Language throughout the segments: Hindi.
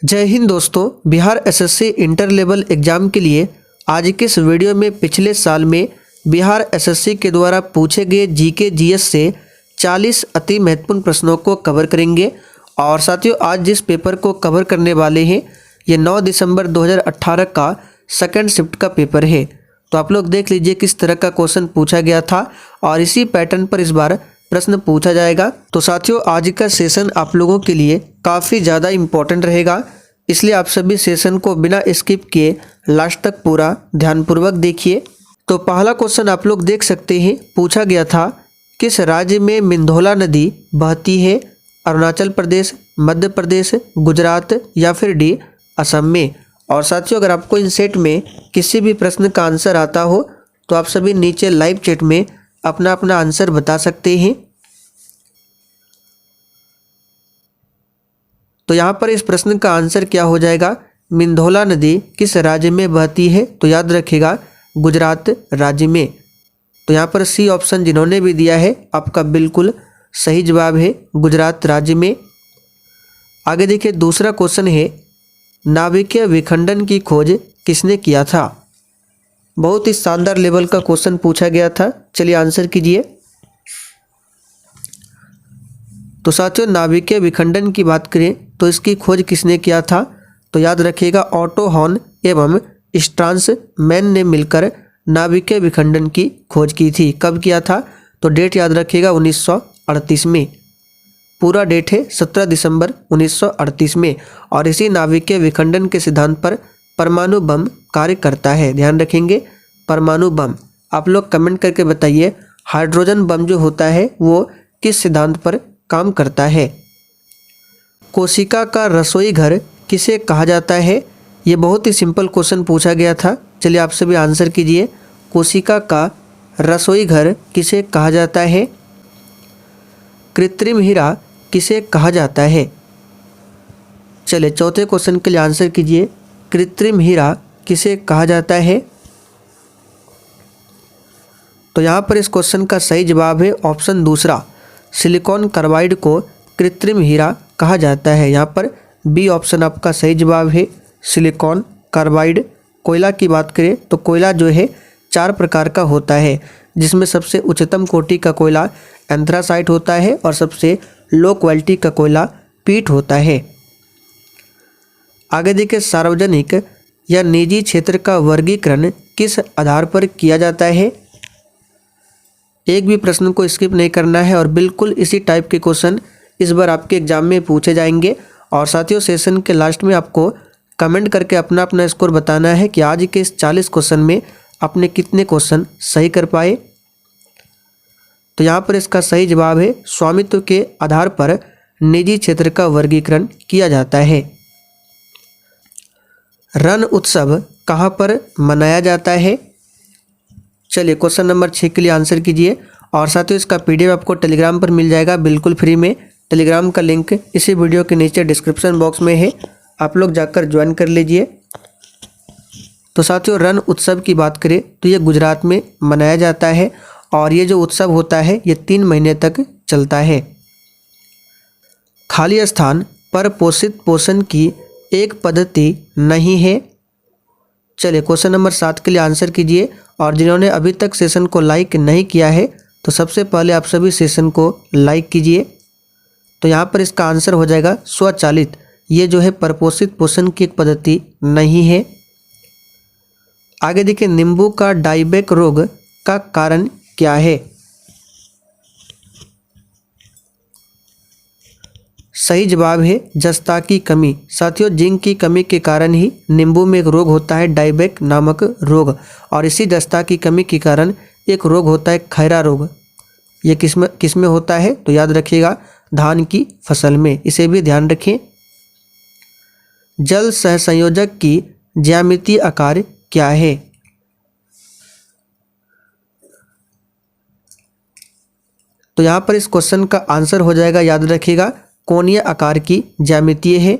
जय हिंद दोस्तों। Bihar SSC inter level exam के लिए आज के इस वीडियो में पिछले साल में बिहार एसएससी के द्वारा पूछे गए जीके जीएस से 40 अति महत्वपूर्ण प्रश्नों को कवर करेंगे। और साथियों, आज जिस पेपर को कवर करने वाले हैं ये 9 दिसंबर 2018 का सेकंड शिफ्ट का पेपर है। तो आप लोग देख लीजिए किस तरह का क्वेश्चन पूछा गया था और इसी पैटर्न पर इस बार प्रश्न पूछा जाएगा। तो साथियों, आज का सेशन आप लोगों के लिए काफ़ी ज़्यादा इम्पोर्टेंट रहेगा, इसलिए आप सभी सेशन को बिना स्किप किए लास्ट तक पूरा ध्यानपूर्वक देखिए। तो पहला क्वेश्चन आप लोग देख सकते हैं, पूछा गया था किस राज्य में मिंधोला नदी बहती है? अरुणाचल प्रदेश, मध्य प्रदेश, गुजरात या फिर डी असम में। और साथियों, अगर आपको इन सेट में किसी भी प्रश्न का आंसर आता हो तो आप सभी नीचे लाइव चैट में अपना अपना आंसर बता सकते हैं। तो यहाँ पर इस प्रश्न का आंसर क्या हो जाएगा? मिंधोला नदी किस राज्य में बहती है? तो याद रखिएगा गुजरात राज्य में। तो यहाँ पर सी ऑप्शन जिन्होंने भी दिया है आपका बिल्कुल सही जवाब है, गुजरात राज्य में। आगे देखिए, दूसरा क्वेश्चन है नाभिकीय विखंडन की खोज किसने किया था? बहुत ही शानदार लेवल का क्वेश्चन पूछा गया था, चलिए आंसर कीजिए। तो साथियों, नाभिकीय विखंडन की बात करें तो इसकी खोज किसने किया था? तो याद रखिएगा ऑटो हॉर्न एवं स्ट्रांसमैन ने मिलकर नाभिकीय विखंडन की खोज की थी। कब किया था? तो डेट याद रखिएगा 1938 में। पूरा डेट है 17 दिसंबर 1938 में। और इसी नाभिकीय विखंडन के सिद्धांत पर परमाणु बम कार्य करता है। ध्यान रखेंगे, परमाणु बम। आप लोग कमेंट करके बताइए हाइड्रोजन बम जो होता है वो किस सिद्धांत पर काम करता है? कोशिका का रसोई घर किसे कहा जाता है? ये बहुत ही सिंपल क्वेश्चन पूछा गया था, चलिए आप सभी आंसर कीजिए। कोशिका का रसोई घर किसे कहा जाता है? कृत्रिम हीरा किसे कहा जाता है? चलिए चौथे क्वेश्चन के लिए आंसर कीजिए। कृत्रिम हीरा किसे कहा जाता है? तो यहाँ पर इस क्वेश्चन का सही जवाब है ऑप्शन दूसरा, सिलिकॉन कार्बाइड को कृत्रिम हीरा कहा जाता है। यहाँ पर बी ऑप्शन आपका सही जवाब है, सिलिकॉन कार्बाइड। कोयला की बात करें तो कोयला जो है 4 प्रकार का होता है, जिसमें सबसे उच्चतम कोटि का कोयला एंथ्रासाइट होता है और सबसे लो क्वालिटी का कोयला पीट होता है। आगे देखिए, सार्वजनिक या निजी क्षेत्र का वर्गीकरण किस आधार पर किया जाता है? एक भी प्रश्न को स्किप नहीं करना है और बिल्कुल इसी टाइप के क्वेश्चन इस बार आपके एग्जाम में पूछे जाएंगे। और साथियों, सेशन के लास्ट में आपको कमेंट करके अपना अपना स्कोर बताना है कि आज के इस 40 क्वेश्चन में आपने कितने क्वेश्चन सही कर पाए। तो यहाँ पर इसका सही जवाब है स्वामित्व के आधार पर निजी क्षेत्र का वर्गीकरण किया जाता है। रण उत्सव कहाँ पर मनाया जाता है? चलिए क्वेश्चन नंबर 6 के लिए आंसर कीजिए। और साथियों, इसका पीडीएफ आपको टेलीग्राम पर मिल जाएगा बिल्कुल फ्री में। टेलीग्राम का लिंक इसी वीडियो के नीचे डिस्क्रिप्शन बॉक्स में है, आप लोग जाकर ज्वाइन कर लीजिए। तो साथियों, रण उत्सव की बात करें तो ये गुजरात में मनाया जाता है और ये जो उत्सव होता है ये 3 महीने तक चलता है। खाली स्थान पर पोषित पोषण की एक पद्धति नहीं है। चलिए क्वेश्चन नंबर 7 के लिए आंसर कीजिए। और जिन्होंने अभी तक सेशन को लाइक नहीं किया है तो सबसे पहले आप सभी सेशन को लाइक कीजिए। तो यहाँ पर इसका आंसर हो जाएगा स्वचालित। ये जो है परपोषित पोषण की एक पद्धति नहीं है। आगे देखिए, नींबू का डाइबैक रोग का कारण क्या है? सही जवाब है जस्ता की कमी। साथियों, जिंक की कमी के कारण ही नींबू में एक रोग होता है डाइबैक नामक रोग। और इसी जस्ता की कमी के कारण एक रोग होता है खैरा रोग। ये किसमें होता है? तो याद रखिएगा धान की फसल में, इसे भी ध्यान रखें। जल सहसंयोजक की ज्यामितीय आकार क्या है? तो यहाँ पर इस क्वेश्चन का आंसर हो जाएगा, याद रखिएगा कोणीय आकार की ज्यामितीय है।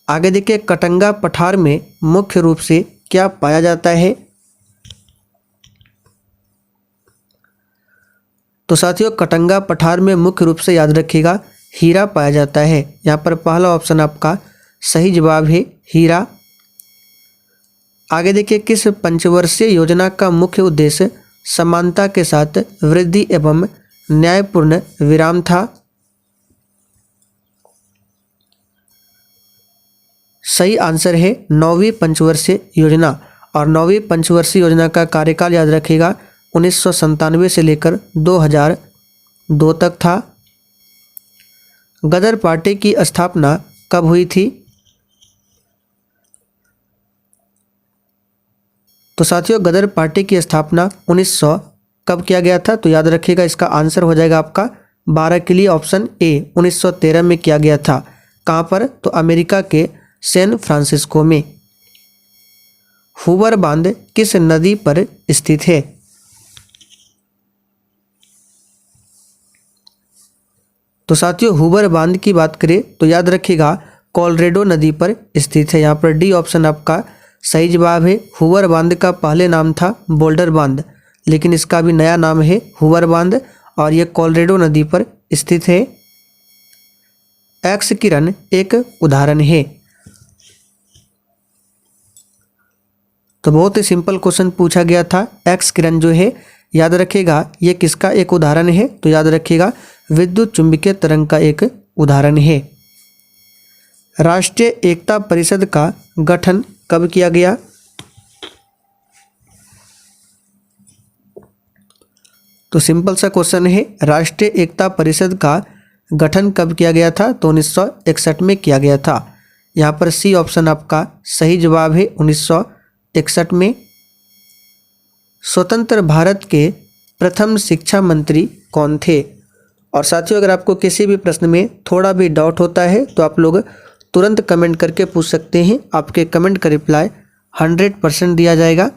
आगे देखिए, कटंगा पठार में मुख्य रूप से क्या पाया जाता है? तो साथियों, कटंगा पठार में मुख्य रूप से याद रखिएगा हीरा पाया जाता है? यहाँ पर पहला ऑप्शन आपका सही जवाब है हीरा। आगे देखिए, किस पंचवर्षीय योजना का मुख्य उद्देश्य समानता के साथ वृद्धि एवं न्यायपूर्ण विराम था? सही आंसर है 9वीं पंचवर्षीय योजना। और 9वीं पंचवर्षीय योजना का कार्यकाल याद रखिएगा 1997 से लेकर 2002 तक था। गदर पार्टी की स्थापना कब हुई थी? तो साथियों, गदर पार्टी की स्थापना 1900 कब किया गया था? तो याद रखिएगा इसका आंसर हो जाएगा आपका 12 के लिए ऑप्शन ए, 1913 में किया गया था। कहाँ पर? तो अमेरिका के सैन फ्रांसिस्को में। हूवर बांध किस नदी पर स्थित है? तो साथियों, हूवर बांध की बात करें तो याद रखिएगा कोलोराडो नदी पर स्थित है। यहाँ पर डी ऑप्शन आपका सही जवाब है। हूवर बांध का पहले नाम था बोल्डर बांध, लेकिन इसका भी नया नाम है हूवर बांध और यह कोलोराडो नदी पर स्थित है। एक्स किरण एक उदाहरण है। तो बहुत ही सिंपल क्वेश्चन पूछा गया था। एक्स किरण जो है याद रखिएगा ये किसका एक उदाहरण है? तो याद रखिएगा विद्युत चुंबकीय तरंग का एक उदाहरण है। राष्ट्रीय एकता परिषद का गठन कब किया गया? तो सिंपल सा क्वेश्चन है, राष्ट्रीय एकता परिषद का गठन कब किया गया था? तो 1961 में किया गया था। यहाँ पर सी ऑप्शन आपका सही जवाब है 1961 में। स्वतंत्र भारत के प्रथम शिक्षा मंत्री कौन थे? और साथियों, अगर आपको किसी भी प्रश्न में थोड़ा भी डाउट होता है तो आप लोग तुरंत कमेंट करके पूछ सकते हैं। आपके कमेंट का रिप्लाई 100% दिया जाएगा।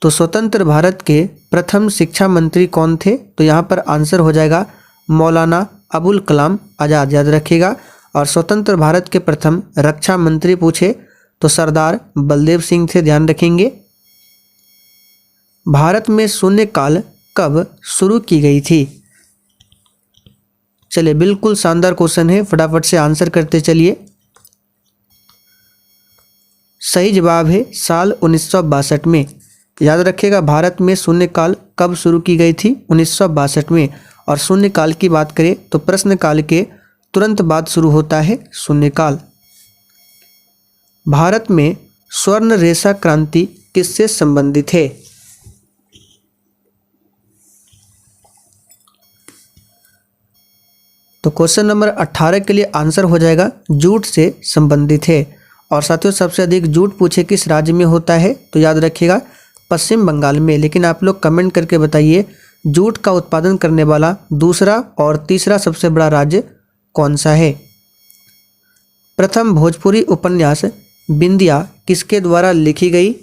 तो स्वतंत्र भारत के प्रथम शिक्षा मंत्री कौन थे? तो यहाँ पर आंसर हो जाएगा मौलाना अबुल कलाम आज़ाद, याद रखिएगा। और स्वतंत्र भारत के प्रथम रक्षा मंत्री पूछे तो सरदार बलदेव सिंह थे, ध्यान रखेंगे। भारत में शून्यकाल कब शुरू की गई थी? चलिए, बिल्कुल शानदार क्वेश्चन है, फटाफट से आंसर करते चलिए। सही जवाब है साल 1962 में। याद रखिएगा भारत में शून्यकाल कब शुरू की गई थी? 1962 में। और शून्यकाल की बात करें तो प्रश्नकाल के तुरंत बाद शुरू होता है शून्यकाल। भारत में स्वर्ण रेशा क्रांति किससे संबंधित है? तो क्वेश्चन नंबर 18 के लिए आंसर हो जाएगा जूट से संबंधित है। और साथियों, सबसे अधिक जूट पूछे किस राज्य में होता है? तो याद रखिएगा पश्चिम बंगाल में। लेकिन आप लोग कमेंट करके बताइए जूट का उत्पादन करने वाला दूसरा और तीसरा सबसे बड़ा राज्य कौन सा है? प्रथम भोजपुरी उपन्यास बिंदिया किसके द्वारा लिखी गई?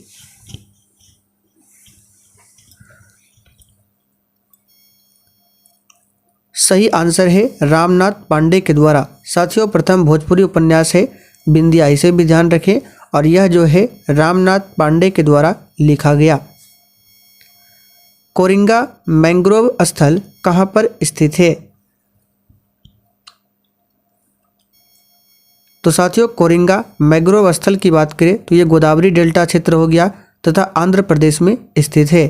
सही आंसर है रामनाथ पांडे के द्वारा। साथियों, प्रथम भोजपुरी उपन्यास है बिंदिया, इसे भी ध्यान रखें। और यह जो है रामनाथ पांडे के द्वारा लिखा गया। कोरिंगा मैंग्रोव स्थल कहाँ पर स्थित है? तो साथियों, कोरिंगा मैंग्रोव स्थल की बात करें तो ये गोदावरी डेल्टा क्षेत्र हो गया तथा आंध्र प्रदेश में स्थित है।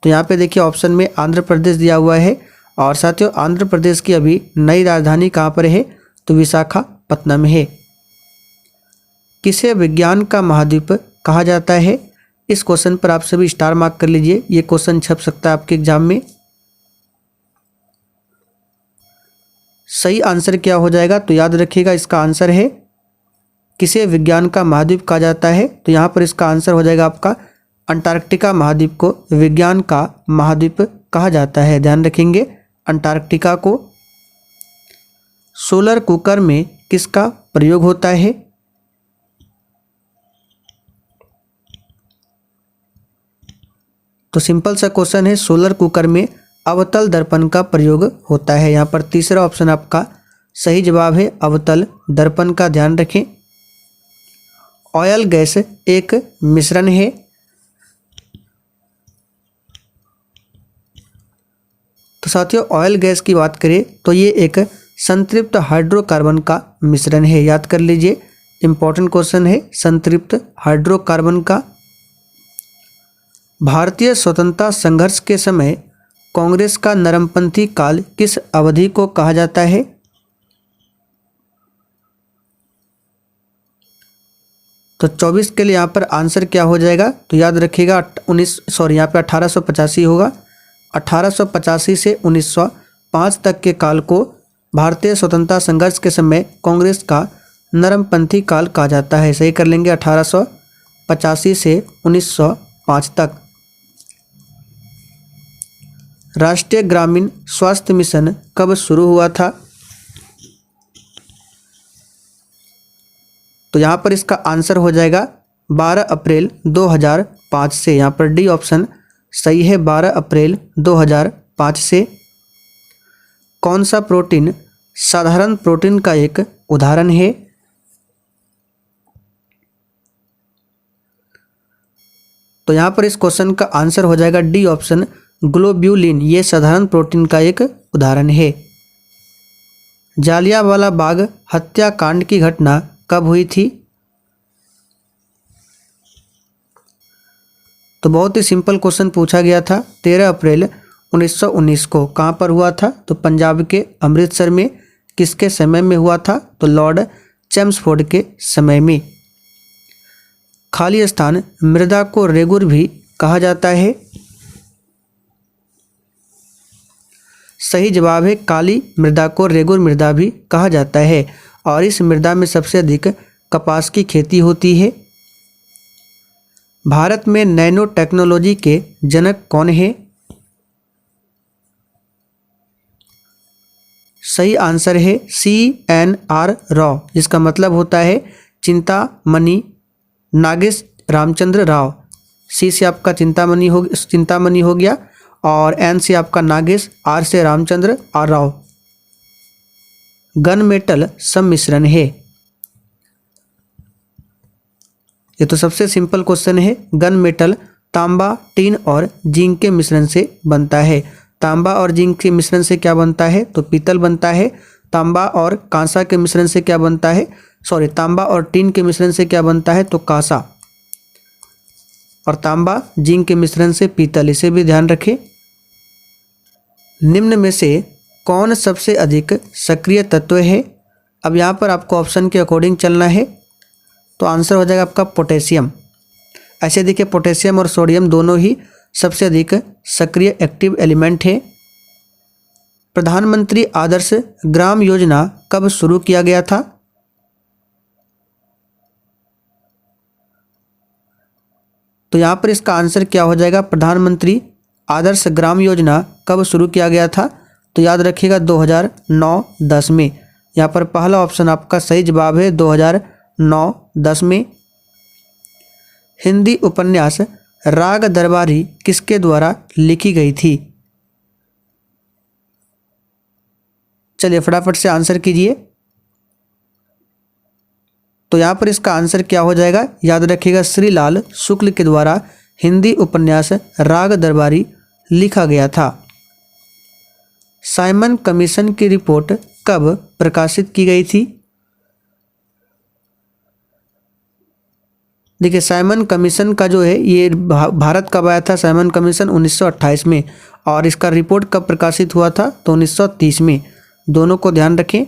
तो यहाँ पे देखिए ऑप्शन में आंध्र प्रदेश दिया हुआ है। और साथियों, आंध्र प्रदेश की अभी नई राजधानी कहाँ पर है? तो विशाखापत्तनम है। किसे विज्ञान का महाद्वीप कहा जाता है? इस क्वेश्चन पर आप सभी स्टार मार्क कर लीजिए, ये क्वेश्चन छप सकता है आपके एग्जाम में। सही आंसर क्या हो जाएगा? तो याद रखिएगा इसका आंसर है किसे विज्ञान का महाद्वीप कहा जाता है? तो यहाँ पर इसका आंसर हो जाएगा आपका अंटार्कटिका महाद्वीप को विज्ञान का महाद्वीप कहा जाता है, ध्यान रखेंगे अंटार्कटिका को। सोलर कुकर में किसका प्रयोग होता है? तो सिंपल सा क्वेश्चन है, सोलर कुकर में अवतल दर्पण का प्रयोग होता है। यहाँ पर तीसरा ऑप्शन आपका सही जवाब है अवतल दर्पण का, ध्यान रखें। ऑयल गैस एक मिश्रण है। तो तो साथियों ऑयल गैस की बात करें तो ये एक संतृप्त हाइड्रोकार्बन का मिश्रण है। याद कर लीजिए, इंपॉर्टेंट क्वेश्चन है संतृप्त हाइड्रोकार्बन का। भारतीय स्वतंत्रता संघर्ष के समय कांग्रेस का नरमपंथी काल किस अवधि को कहा जाता है? तो 24 के लिए यहाँ पर आंसर क्या हो जाएगा? तो याद रखिएगा यहाँ पे 1885 होगा। 1885 से 1905 तक के काल को भारतीय स्वतंत्रता संघर्ष के समय कांग्रेस का नरमपंथी काल कहा जाता है। सही कर लेंगे, 1885 से 1905 तक। राष्ट्रीय ग्रामीण स्वास्थ्य मिशन कब शुरू हुआ था? तो यहाँ पर इसका आंसर हो जाएगा 12 अप्रैल 2005 से। यहाँ पर डी ऑप्शन सही है, 12 अप्रैल 2005 से। कौन सा प्रोटीन साधारण प्रोटीन का एक उदाहरण है? तो यहाँ पर इस क्वेश्चन का आंसर हो जाएगा डी ऑप्शन ग्लोब्यूलिन। ये साधारण प्रोटीन का एक उदाहरण है। जालियांवाला बाग हत्याकांड की घटना कब हुई थी? तो बहुत ही सिंपल क्वेश्चन पूछा गया था। 13 अप्रैल 1919 को। कहाँ पर हुआ था? तो पंजाब के अमृतसर में। किसके समय में हुआ था? तो लॉर्ड चैम्सफोर्ड के समय में। खाली स्थान मृदा को रेगुर भी कहा जाता है। सही जवाब है, काली मृदा को रेगुर मृदा भी कहा जाता है। और इस मृदा में सबसे अधिक कपास की खेती होती है। भारत में नैनो टेक्नोलॉजी के जनक कौन है? सही आंसर है CNR राव, जिसका मतलब होता है चिंतामणि नागेश रामचंद्र राव। सी से आपका चिंतामणि हो गया और N से आपका नागेश, R से रामचंद्र और राव। गन मेटल सम्मिश्रण है। ये तो सबसे सिंपल क्वेश्चन है। गन मेटल तांबा, टीन और जिंक के मिश्रण से बनता है। तांबा और जिंक के मिश्रण से क्या बनता है? तो पीतल बनता है। तांबा और कांसा के मिश्रण से क्या बनता है? तांबा और टीन के मिश्रण से क्या बनता है? तो कांसा। और तांबा जिंक के मिश्रण से पीतल। इसे भी ध्यान रखें। निम्न में से कौन सबसे अधिक सक्रिय तत्व है? अब यहाँ पर आपको ऑप्शन के अकॉर्डिंग चलना है। तो आंसर हो जाएगा आपका पोटेशियम। ऐसे देखिए, पोटेशियम और सोडियम दोनों ही सबसे अधिक सक्रिय एक्टिव एलिमेंट है। प्रधानमंत्री आदर्श ग्राम योजना कब शुरू किया गया था? तो यहाँ पर इसका आंसर क्या हो जाएगा? प्रधानमंत्री आदर्श ग्राम योजना कब शुरू किया गया था? तो याद रखिएगा 2009-10 में। यहाँ पर पहला ऑप्शन आपका सही जवाब है, 2009-10 में। हिंदी उपन्यास राग दरबारी किसके द्वारा लिखी गई थी? चलिए फटाफट से आंसर कीजिए। तो यहाँ पर इसका आंसर क्या हो जाएगा? याद रखिएगा श्रीलाल शुक्ल के द्वारा हिंदी उपन्यास राग दरबारी लिखा गया था। साइमन कमीशन की रिपोर्ट कब प्रकाशित की गई थी? देखिए, साइमन कमीशन का जो है ये भारत कब आया था? साइमन कमीशन 1928 में। और इसका रिपोर्ट कब प्रकाशित हुआ था? तो 1930 में। दोनों को ध्यान रखें।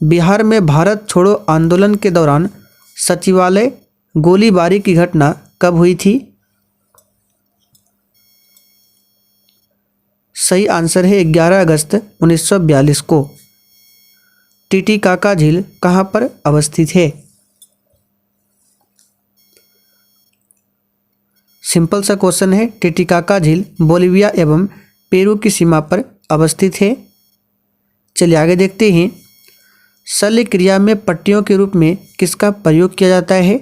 बिहार में भारत छोड़ो आंदोलन के दौरान सचिवालय गोलीबारी की घटना कब हुई थी? सही आंसर है 11 अगस्त 1942 को। टीटीकाका झील कहाँ पर अवस्थित है? सिंपल सा क्वेश्चन है। टीटीकाका झील बोलिविया एवं पेरू की सीमा पर अवस्थित है। चलिए आगे देखते हैं। शल्य क्रिया में पट्टियों के रूप में किसका प्रयोग किया जाता है?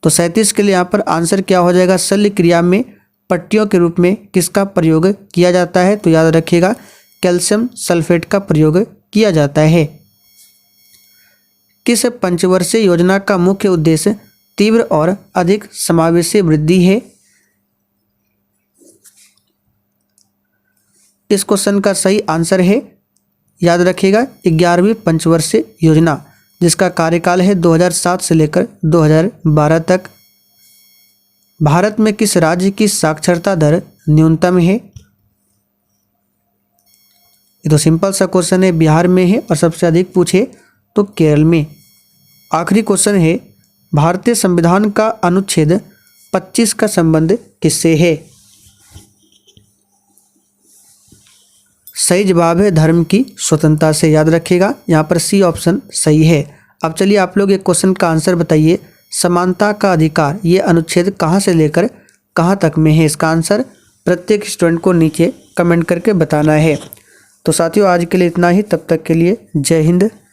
तो 37 के लिए यहाँ पर आंसर क्या हो जाएगा? शल्य क्रिया में पट्टियों के रूप में किसका प्रयोग किया जाता है? तो याद रखिएगा कैल्शियम सल्फेट का प्रयोग किया जाता है। किस पंचवर्षीय योजना का मुख्य उद्देश्य तीव्र और अधिक समावेशी वृद्धि है। इस क्वेश्चन का सही आंसर है, याद रखिएगा, 11वीं पंचवर्षीय योजना, जिसका कार्यकाल है 2007 से लेकर 2012 तक। भारत में किस राज्य की साक्षरता दर न्यूनतम है? ये तो सिंपल सा क्वेश्चन है, बिहार में है और सबसे अधिक पूछे तो केरल में। आखिरी क्वेश्चन है, भारतीय संविधान का अनुच्छेद 25 का संबंध किससे है? सही जवाब है धर्म की स्वतंत्रता से, याद रखिएगा, यहाँ पर सी ऑप्शन सही है। अब चलिए आप लोग एक क्वेश्चन का आंसर बताइए, समानता का अधिकार ये अनुच्छेद कहाँ से लेकर कहाँ तक में है? इसका आंसर प्रत्येक स्टूडेंट को नीचे कमेंट करके बताना है। तो साथियों आज के लिए इतना ही, तब तक के लिए जय हिंद,